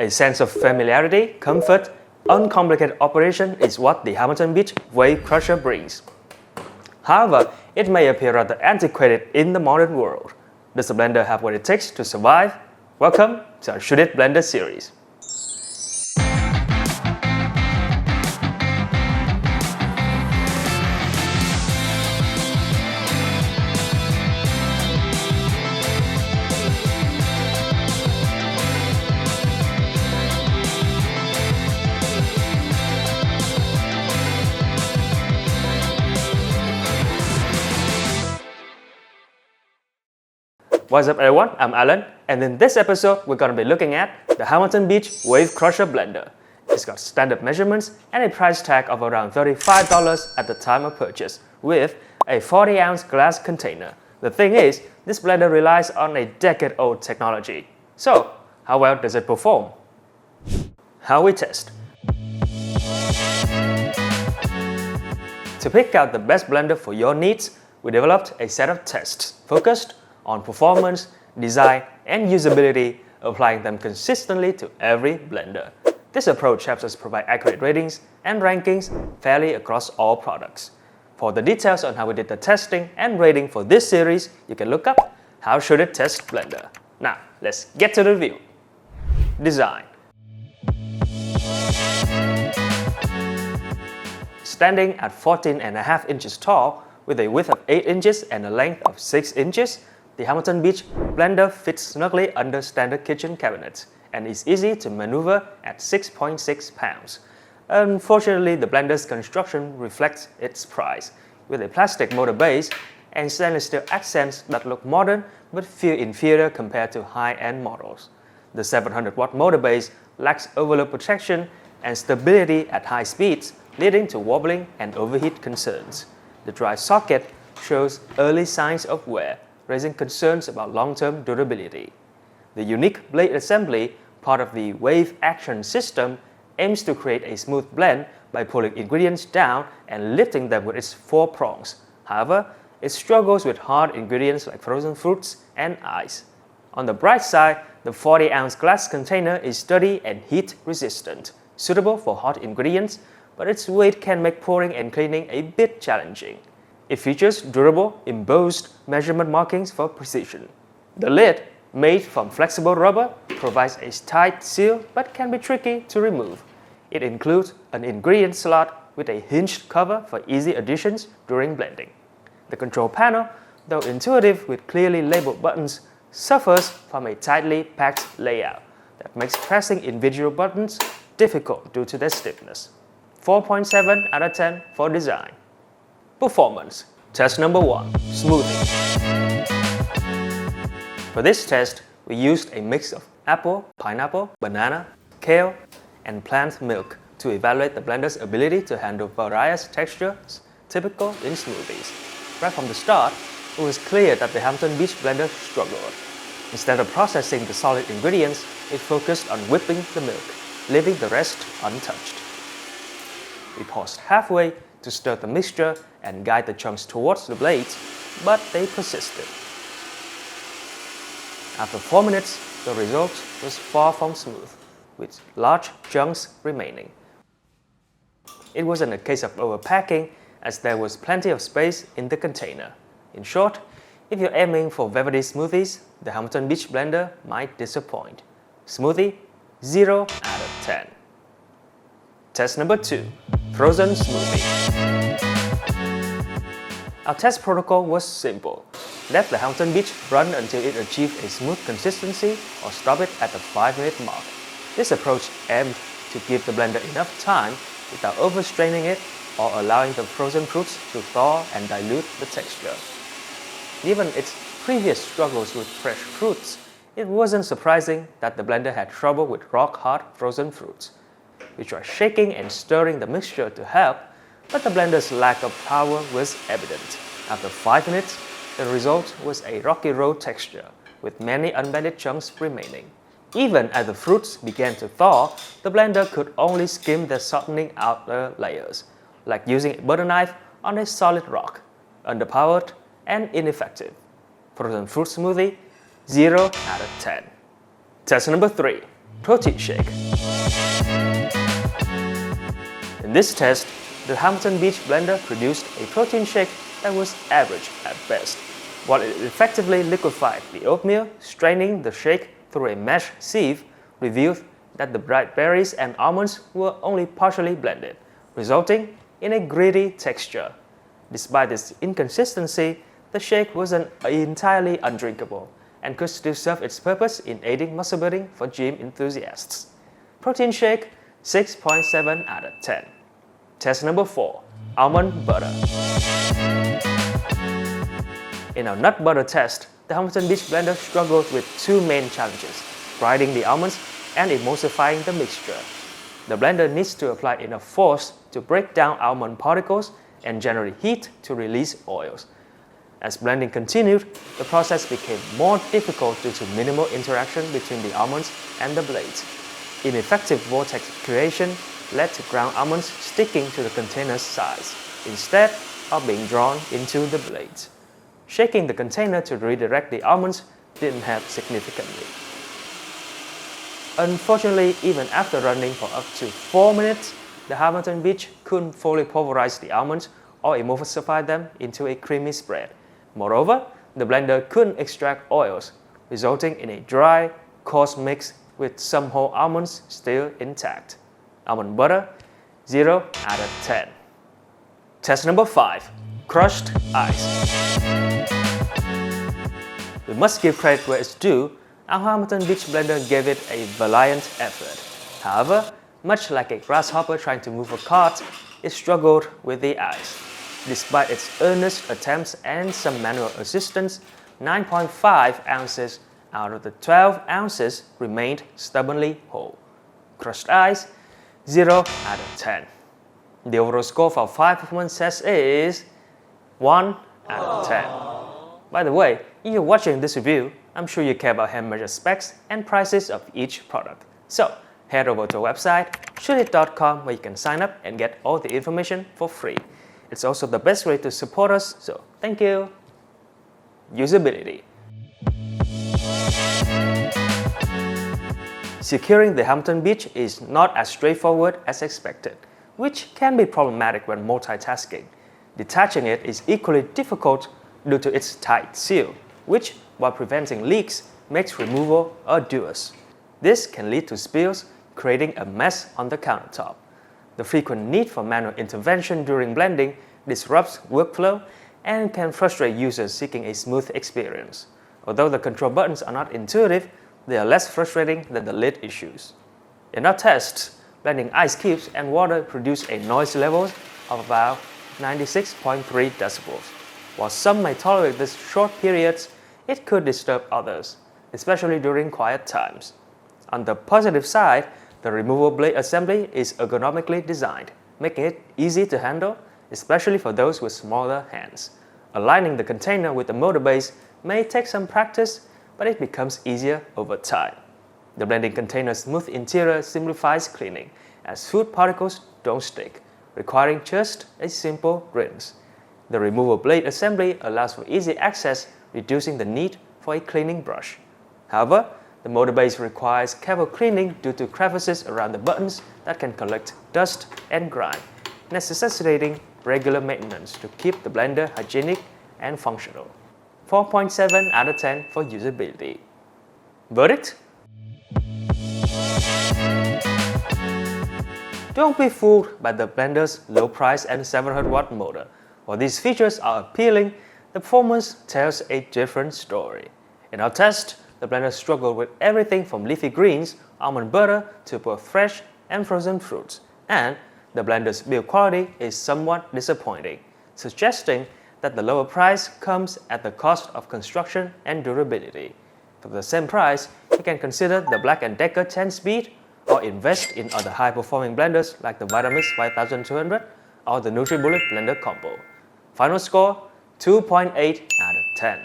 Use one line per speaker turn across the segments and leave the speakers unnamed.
A sense of familiarity, comfort, uncomplicated operation is what the Hamilton Beach Wave Crusher brings. However, it may appear rather antiquated in the modern world. Does the blender have what it takes to survive? Welcome to our ShouldIt Blender series. What's up everyone, I'm Alan, and in this episode we're going to be looking at the Hamilton Beach Wave Crusher Blender. It's got standard measurements and a price tag of around $35 at the time of purchase with a 40-ounce glass container. The thing is, this blender relies on a decade-old technology. So, how well does it perform? How we test. To pick out the best blender for your needs, we developed a set of tests focused on performance, design, and usability, applying them consistently to every blender. This approach helps us provide accurate ratings and rankings fairly across all products. For the details on how we did the testing and rating for this series, you can look up How Should It Test Blender. Now, let's get to the review. Design. Standing at 14.5 inches tall, with a width of 8 inches and a length of 6 inches, the Hamilton Beach blender fits snugly under standard kitchen cabinets and is easy to maneuver at 6.6 pounds. Unfortunately, the blender's construction reflects its price, with a plastic motor base and stainless steel accents that look modern but feel inferior compared to high-end models. The 700-watt motor base lacks overload protection and stability at high speeds, leading to wobbling and overheat concerns. The dry socket shows early signs of wear, raising concerns about long-term durability. The unique blade assembly, part of the Wave Action system, aims to create a smooth blend by pulling ingredients down and lifting them with its 4 prongs. However, it struggles with hard ingredients like frozen fruits and ice. On the bright side, the 40-ounce glass container is sturdy and heat-resistant, suitable for hot ingredients, but its weight can make pouring and cleaning a bit challenging. It features durable, embossed measurement markings for precision. The lid, made from flexible rubber, provides a tight seal but can be tricky to remove. It includes an ingredient slot with a hinged cover for easy additions during blending. The control panel, though intuitive with clearly labeled buttons, suffers from a tightly packed layout that makes pressing individual buttons difficult due to their stiffness. 4.7 out of 10 for design. Performance. Test number 1. Smoothie. For this test, we used a mix of apple, pineapple, banana, kale, and plant milk to evaluate the blender's ability to handle various textures typical in smoothies. Right from the start, it was clear that the Hamilton Beach blender struggled. Instead of processing the solid ingredients, it focused on whipping the milk, leaving the rest untouched. We paused halfway to stir the mixture and guide the chunks towards the blades, but they persisted. After 4 minutes, the result was far from smooth, with large chunks remaining. It wasn't a case of overpacking, as there was plenty of space in the container. In short, if you're aiming for velvety smoothies, the Hamilton Beach blender might disappoint. Smoothie, 0 out of 10. Test number 2. Frozen smoothie. Our test protocol was simple. Let the Hamilton Beach run until it achieved a smooth consistency or stop it at the 5-minute mark. This approach aimed to give the blender enough time without overstraining it or allowing the frozen fruits to thaw and dilute the texture. Given its previous struggles with fresh fruits, it wasn't surprising that the blender had trouble with rock-hard frozen fruits. We tried shaking and stirring the mixture to help, but the blender's lack of power was evident. After 5 minutes, the result was a rocky roll texture, with many unblended chunks remaining. Even as the fruits began to thaw, the blender could only skim the softening outer layers, like using a butter knife on a solid rock, underpowered and ineffective. Frozen fruit smoothie, 0 out of 10. Test number 3. Protein shake. In this test, the Hamilton Beach blender produced a protein shake that was average at best. While it effectively liquefied the oatmeal, straining the shake through a mesh sieve revealed that the bright berries and almonds were only partially blended, resulting in a gritty texture. Despite this inconsistency, the shake wasn't entirely undrinkable and could still serve its purpose in aiding muscle building for gym enthusiasts. Protein shake, 6.7 out of 10. Test number 4. Almond butter. In our nut butter test, the Hamilton Beach blender struggled with two main challenges: grinding the almonds and emulsifying the mixture. The blender needs to apply enough force to break down almond particles and generate heat to release oils. As blending continued, the process became more difficult due to minimal interaction between the almonds and the blades. Ineffective vortex creation led to ground almonds sticking to the container's sides, instead of being drawn into the blades. Shaking the container to redirect the almonds didn't help significantly. Unfortunately, even after running for up to 4 minutes, the Hamilton Beach couldn't fully pulverize the almonds or emulsify them into a creamy spread. Moreover, the blender couldn't extract oils, resulting in a dry, coarse mix with some whole almonds still intact. Almond butter, 0 out of 10. Test number 5. Crushed ice. We must give credit where it's due. Our Hamilton Beach blender gave it a valiant effort. However, much like a grasshopper trying to move a cart, it struggled with the ice. Despite its earnest attempts and some manual assistance, 9.5 ounces out of the 12 ounces remained stubbornly whole. Crushed ice, 0 out of 10. The overall score for 5 performance tests is 1 out of 10. By the way, if you're watching this review, I'm sure you care about hand-measured specs and prices of each product. So, head over to our website, ShouldIt.com, where you can sign up and get all the information for free. It's also the best way to support us, so thank you. Usability. Securing the Hamilton Beach is not as straightforward as expected, which can be problematic when multitasking. Detaching it is equally difficult due to its tight seal, which, while preventing leaks, makes removal arduous. This can lead to spills, creating a mess on the countertop. The frequent need for manual intervention during blending disrupts workflow and can frustrate users seeking a smooth experience. Although the control buttons are not intuitive, they are less frustrating than the lid issues. In our tests, blending ice cubes and water produced a noise level of about 96.3 decibels. While some may tolerate these short periods, it could disturb others, especially during quiet times. On the positive side, the removable blade assembly is ergonomically designed, making it easy to handle, especially for those with smaller hands. Aligning the container with the motor base may take some practice, but it becomes easier over time. The blending container's smooth interior simplifies cleaning, as food particles don't stick, requiring just a simple rinse. The removable blade assembly allows for easy access, reducing the need for a cleaning brush. However, the motor base requires careful cleaning due to crevices around the buttons that can collect dust and grime, necessitating regular maintenance to keep the blender hygienic and functional. 4.7 out of 10 for usability. Verdict? Don't be fooled by the blender's low price and 700-watt motor. While these features are appealing, the performance tells a different story. In our test, the blender struggled with everything from leafy greens, almond butter, to both fresh and frozen fruits, and the blender's build quality is somewhat disappointing, suggesting that the lower price comes at the cost of construction and durability. For the same price, you can consider the Black & Decker 10-speed or invest in other high-performing blenders like the Vitamix 5200 or the NutriBullet blender combo. Final score, 2.8 out of 10.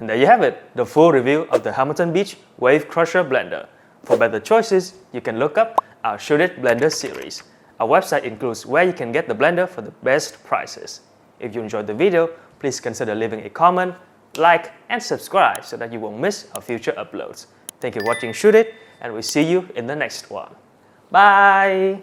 And there you have it, the full review of the Hamilton Beach Wave Crusher Blender. For better choices, you can look up our ShouldIt Blender series. Our website includes where you can get the blender for the best prices. If you enjoyed the video, please consider leaving a comment, like, and subscribe so that you won't miss our future uploads. Thank you for watching ShouldIt. and we'll see you in the next one. Bye!